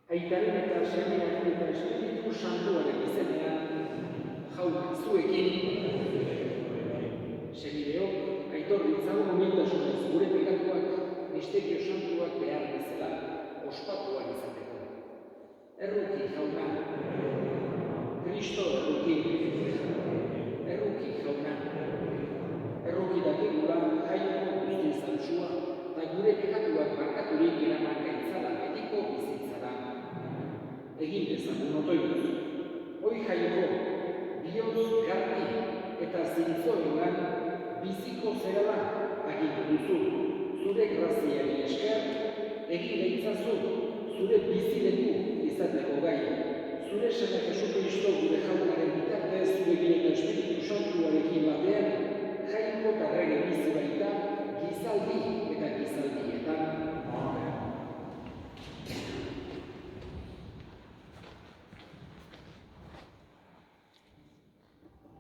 Aitaren eta semearen eta Espiritu Santuaren izenean, jauna zuekin, semideok, aitor ditzagun humiltasunez gure pekatuak, misterio santuak behar bezala ospatuak izateko. Erruki, jauna. Kristo erruki. Erruki, jauna. Erruki dakigula jainko guzti zantzua, eta gure pekatuak barkaturik eraman gaitzala betiko bizitzara. Egin dezagun otoinuz. Hoi jainko, bihotz garbi eta zintzoengan biziko zerala agindu duzu. Zure graziari esker, egin gaitzazu zure bizileku izateko gai. Zure seme Jesukristo gure jaunaren bitartez zuekin eta Espiritu Santuarekin batean, jainko eta errege bizi baita, gizaldi eta gizaldietan.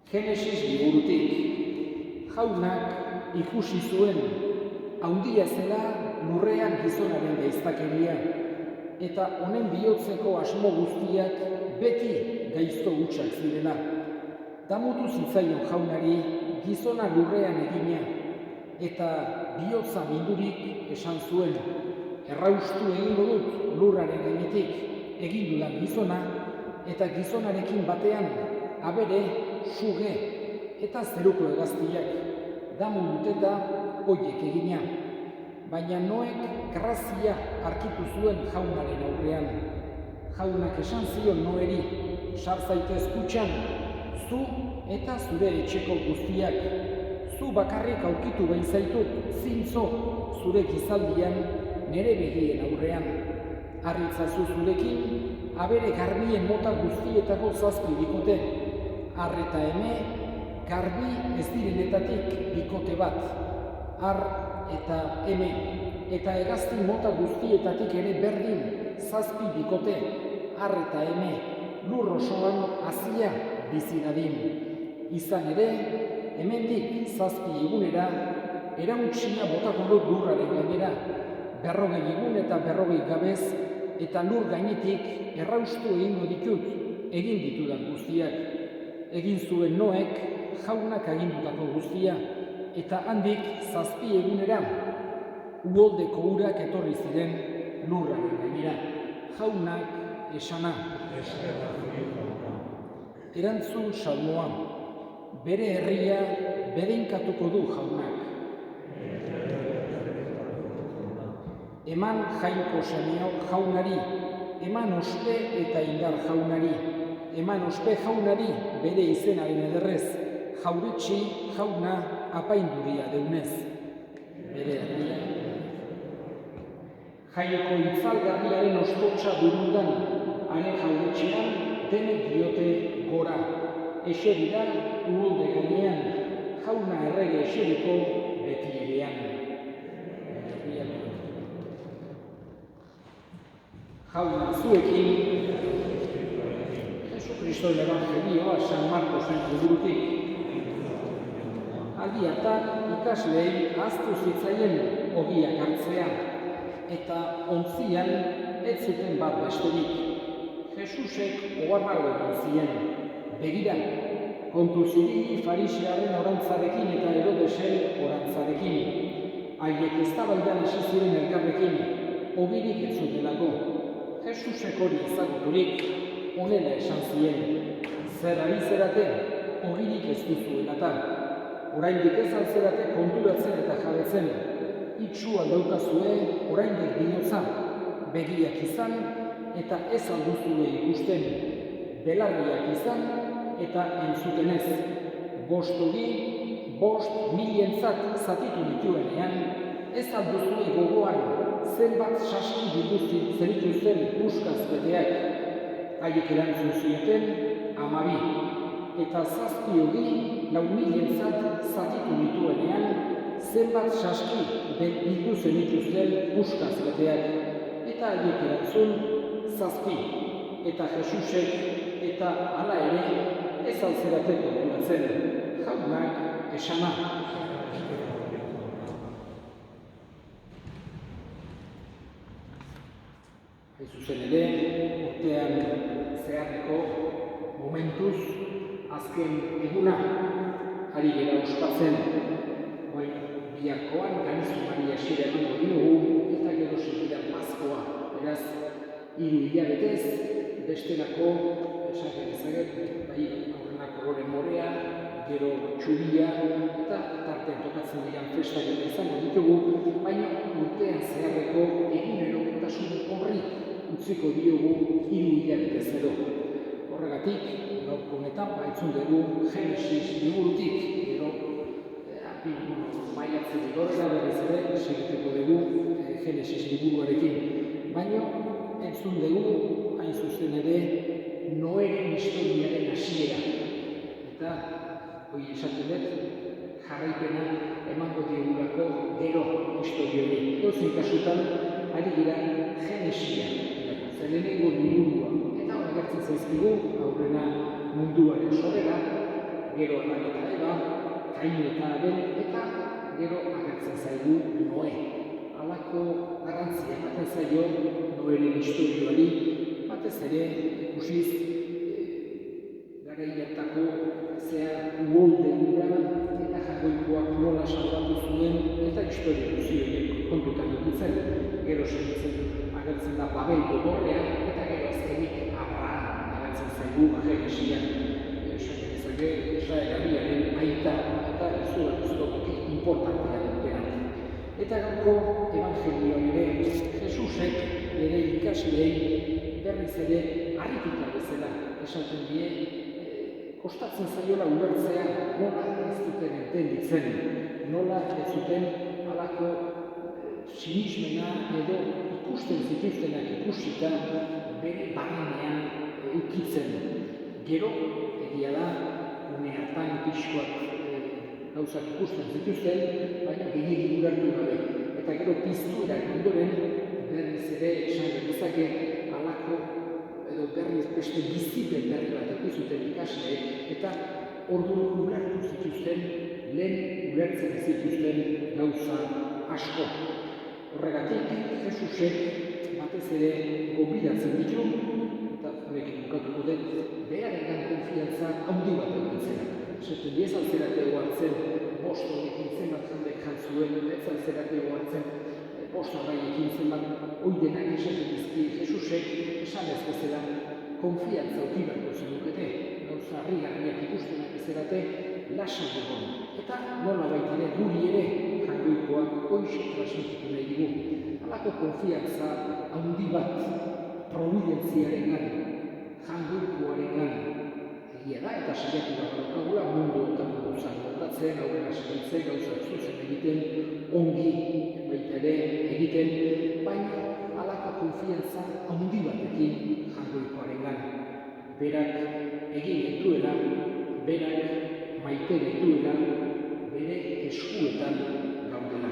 Genesis liburutik, jaunak ikusi zuen haundia zela lurrean gizonaren gaiztakeria, eta honen bihotzeko asmo guztiak beti gaizto hutsak zirela. Damutu zitzaion jaunari gizona lurrean egina, eta bihotza mindurik esan zuen, erraustu egingo dut lurraren gainetik egin dudan gizona, eta gizonarekin batean abere, suge eta zeruko hegaztiak, damu duteta hoiek egina. Baina Noek grazia arkitu zuen jaunaren aurrean. Jaunak esan zion Noeri, sar zaitez kutxan, zu eta zure etxeko guztiak. Zu bakarrik aurkitu baitzaitut, zintzo zure gizaldian nere begien aurrean. Harritzazu zurekin, abere garbien mota guztietako 7 bikote. Ar eta eme, garbi ez direnetatik bikote bat. Ar eta eme, eta hegazti mota guztietatik ere berdin 7 bikote. Ar eta eme, lur osoan hazia bizi dadin. Izan ere, hemendik 7 egunera, erauntzia botako dut lurraren gainera, 40 egun eta 40 gabez, eta lur gainetik erraustu egingo ditut, egin ditudan guztiak. Egin zuen Noek jaunak agindutako guztia, eta handik 7 egunera uholdeko urak etorri ziren lurraren gainera. Jaunak esana. Erantzun salmoa, bere herria bedeinkatuko du jaunak. Eman jainko semeok jaunari, eman ospe eta indar jaunari. Eman ospe jaunari bere izenaren ederrez, jauretxi jauna apainduria deunez. Bere herria. Jainko itzalgarriaren ostotxa burundan, haren jauretxean denek diote gora. Eserira uholde gainean, jauna errege eseriko beti erean. Jauna zuekin, Jesucristoen Evangelioa San Marcosen liburutik. Aldi hartan ikasleei ahaztu zitzaien ogiak hartzea, eta ontzian ez zuten bat besterik. Jesusek oharrago egin zien, begira, kontu zibili farisearen orantzarekin eta Herodesen orantzarekin. Haiek eztabaidan hasi ziren elkarrekin, ogirik ez zutelako. Jesusek hori ezaguturik, honela esan zien, zer ari zerate, ogirik ez duzuelata. Oraindik ez altzerate konturatzen eta jabetzen, itxu aldaukazue oraindik bihotza, begiak izan eta ez alduzue ikusten, belarriak izan eta entzutenez. 5 ogi, 5 milientzat zatitu dituenean, ez alduzue gogoan zenbat saski dituzti zerituzten puskaz beteak. Haiek erantzun zioten 12, eta 7 ogi 4 milientzat zatitu dituenean, zenbat saski ditu zenituzten puskaz beteak. Eta haiek erantzun 7, eta Jesusek eta hala ere ez altzerate konturatzen, jaunak esana. Zuzen ere, urtean zeharreko momentuz, azken eguna ari gara ospatzen. Biharkoan Ganizunari hasiera emango diogu eta gero segidan Paskoa. Beraz, 3 hilabetez, bestelako esan dezaket, bai aurrena kolore morea, gero txuria eta tartean tokatzen diren festak eta izango ditugu, baina urtean zeharreko egunerokotasun horri utziko diogu 3 hilabetez edo. Horregatik, gaurko honetan entzun dugu Genesis liburutik, gero maiatzen egorera berriz ere segituko dugu Genesis liburuarekin. Baina entzun dugu hain zuzen ere Noeren historiaren hasiera. Eta hori esaten dut jarraipena emango diogulako gero historioi. Edozein kasutan ari gira Genesia irakurtzen lehenengo liburua. Eta hori agertzen zaizkigu aurrena munduaren sorrera, gero Adan eta Eva, Kain eta Abel, eta gero agertzen zaigu Noe. Halako garrantzia ematen zaio Noeren historioari, batez ere ikusiz garai hartako uholde dira eta jagoikoak nola salbatu zuen eta historia guztiak kontutan ikutzen. Gero segitzen agertzen da Babel gotorlea eta gero azkenik Abraham agertzen zaigu Genesian. Israel herriaren aita eta izugarrizkoki inportantea dentean. Eta gaurko evangelioan ere Jesusek ere ikasleei berriz ere harrituta bezala esaten die, kostatzen zaiola ulertzea nola ez duten entenditzen, nola ez zuten halako sinismena edo ikusten zituztenak ikusita bere barrenean ukitzen. Gero, egia da, une hartan pixkoak gauzak ikusten zituzten, baina gehiagik ulertu gabe. Eta gero piztuerak ondoren berriz ere esan dezake halako edo berriz beste bizipen berri bat zuten ikasle eta orduan ulertu zituzten, lehen ulertzen zituzten gauza asko. Horregatik, Jesusek batez ere gonbidatzen ditu, eta honekin bukatuko dut, berarengan konfiantza handi bat edukitzea. Esaten ez altzerate ohartzen, bost horiekin zenbat jendek jantzuen, ez altzerate ohartzen, bost horreiekin zenbat oidenak esaten dizki Jesusek, esan ez bezala, konfiantza uki beharko zenukete, gauza harrigarriak ikustenak bezerate, lasak egon. Eta nola baitire guri ere jangoikoak hoxe transmititu nahi dugu. Halako konfiantza handi bat providentziarengan, jangoikoarengan egia da eta saiatu da daukagula mundu eta gauzak moldatzen, aurrera segitzen, gauzak zuzen egiten, ongi baita ere egiten, baina halako konfiantza handi batekin jangoikoarengan. Berak egin dituela, berak maite dituela, bere eskuetan gaudela.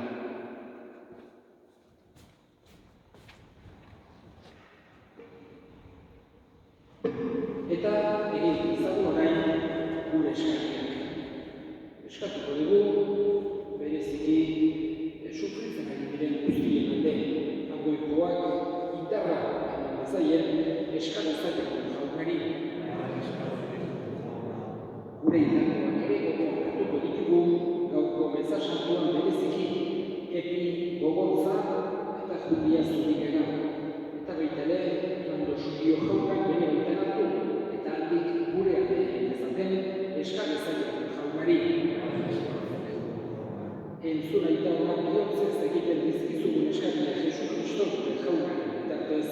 Eta egin izagun orain gure eskariak. Eskatuko dugu, bereziki sufritzen ari diren guztien alde, jangoikoak indarra eman bezaien eskaratzeko jaunari. Gure indarroak ere hartuko ditugu gaurko meza santuan bereziki epi gogotza eta judia zurikera. Eta baita ere, Lando Surio jaunak bere baitan hartu eta handik gure aldean ezaten eskaratzeko jaunari. Entzun aita honak bihotzez egiten dizkizugun eskaria Jesu Kristo jaunari bitartez.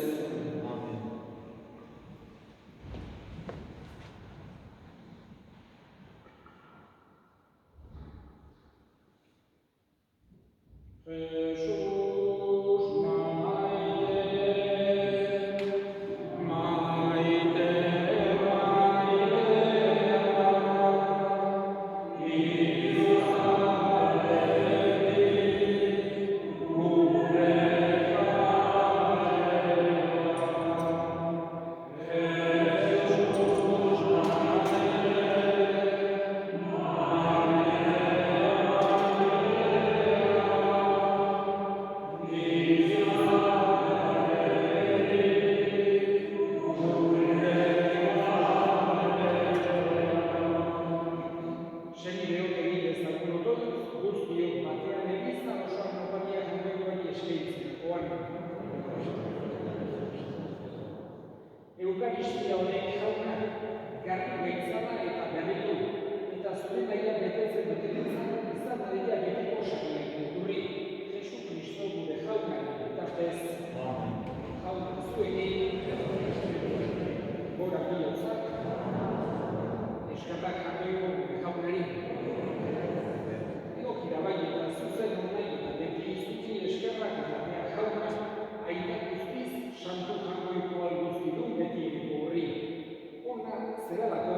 zeralako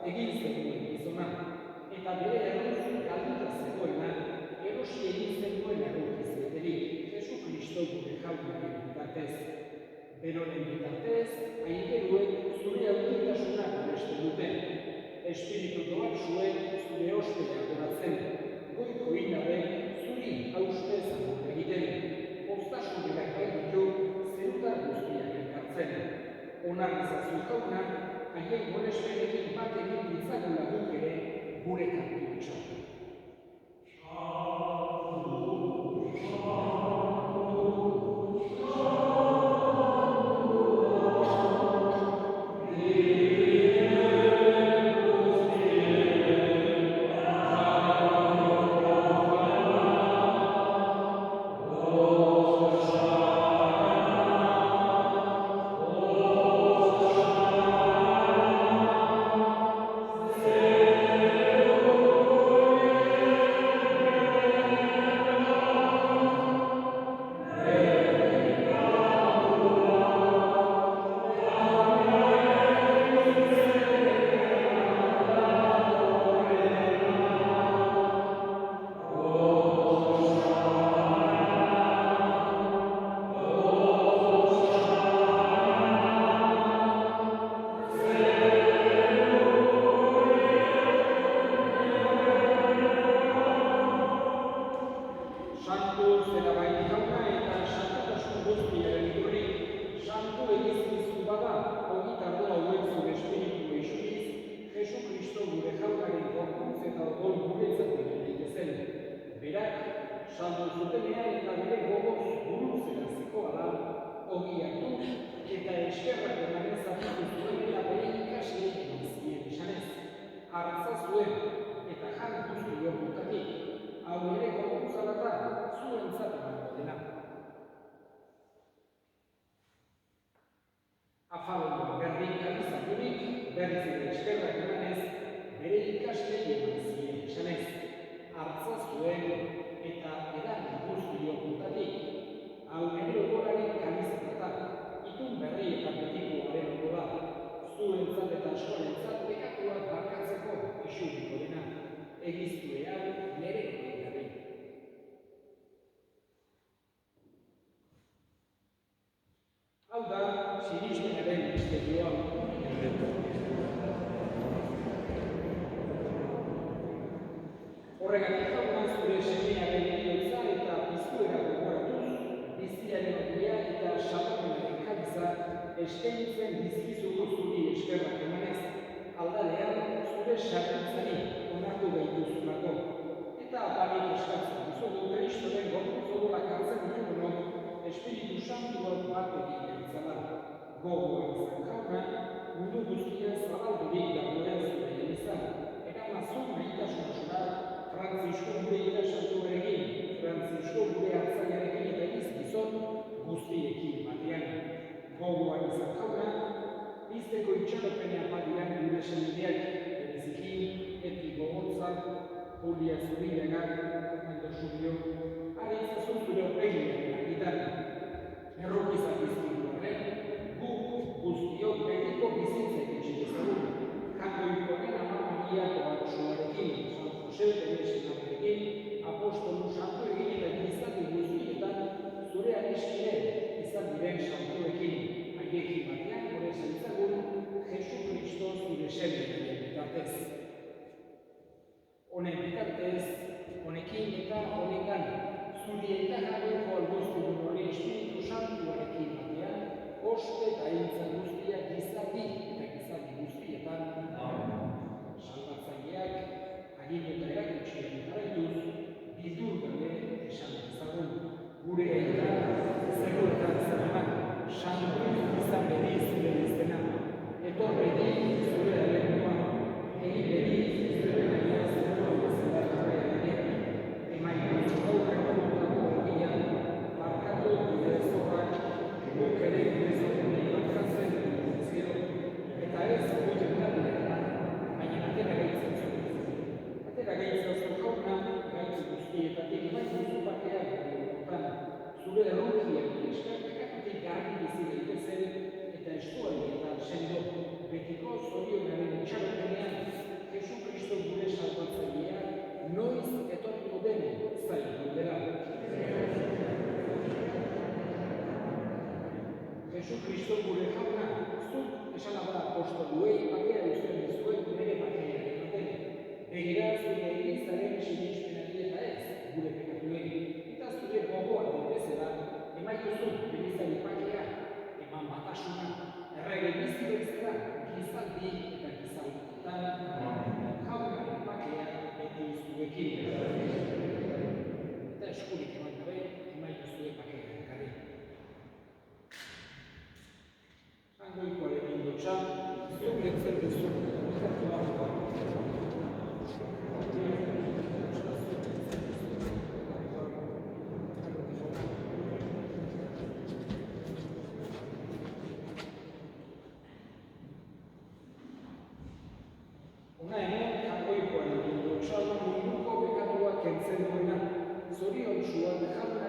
egin zenuen gizona, eta bere erruz galduta zegoena, erosi egin zenuen errukizueterik, Jesu Kristo gure jaunaren bitartez. Beronen bitartez, aingeruek zure aurkitasuna goresten duten. Espiritu doak zuen zure ospea goratzen, goiko inaren zuri hauste zagut egiten. Poztasunerak bai ditu, zerutar guztiak elkartzen. Onar izazu jauna, haien gorespenekin bat egin ditzagula guk ere gure kantu itxoa. Afalondoa berdin izaturik, berriz ere eskerrak emanez, bere ikasle eman zien esanez. Hartza zuen eta edan guztio puntatik. Hau ere odolaren kamizetatan, itun berri eta betikoaren odola. Zuentzat eta askorentzat bekatuak barkatzeko esuriko dena. Egiztuean nere gabe. Hau da, sinismenaren misterioa. Horregatik jauna zure semearen heriotza eta piztuera gogoratuz, biziaren ogia eta xapapenaren kaliza eskaintzen dizkizugu zuri eskerrak emanez, aldalean zure sarritzari onartu gaituzulako. Eta aparik eskatzen dizugu Kristoren gorputz odolak hartzen ditugunok, Espiritu Santuak bat egin gaitzala. Gogoan izan jauna, mundu guztia zabaldurik dagoen zure elizan. Eramazun maitasunasuna, Frantzisko gure ikasantuarekin, Frantzisko gure hartzaiarekin eta izkizon guztiekin batean. Gogoan izan jauna, bizteko itxaropenean badiran gure senideak, berezikin, Eti Gogotza, Julia Zubiraga, Fernando Subio, ari izazun zure horregiaren agitan. Errokizak izkiru horren, guk guztiok betiko bizitzek etxedezagun. Kantoikoaren Ama Maria Koatxoarekin, San Jose Teresenarekin, Apostolu Santuekin eta gizati guztietan zure aniskinen izan diren santuekin. Haiekin batean gure zaitzagun, Jesu Kristo zure semearen bitartez. Honen bitartez, honekin eta honekan, zuri eta gabeko alboztidun hori Espiritu Santuarekin batean, ospe eta hiltza guztiak gizati eta gizati guztietan. Salbatzaileak, agin eta erakutxien jarraituz, bildur gabe esan dezagun. Gure eta zegoetan zeraman, santu izan bedi zure izena. Etorre di zure alenua, egin bedi zure naia zerua bezala jarraiarekin. Emain gaurreko motako egian, markatu gure zorrak, guk ere gure zorrak markatzen duzio. Eta ez gure taldean, baina atera gaitzen zuen. Atera gaitzen zuen jauna, gaitz guztietatik bai duzu batean gure zure erronkiak eskartekatik garbi bizi daitezen eta estualdietan sendo betiko zorionaren Hona hemen jakoikoan egin du, txalma munduko bekatua kentzen duena, zorion sualde jauna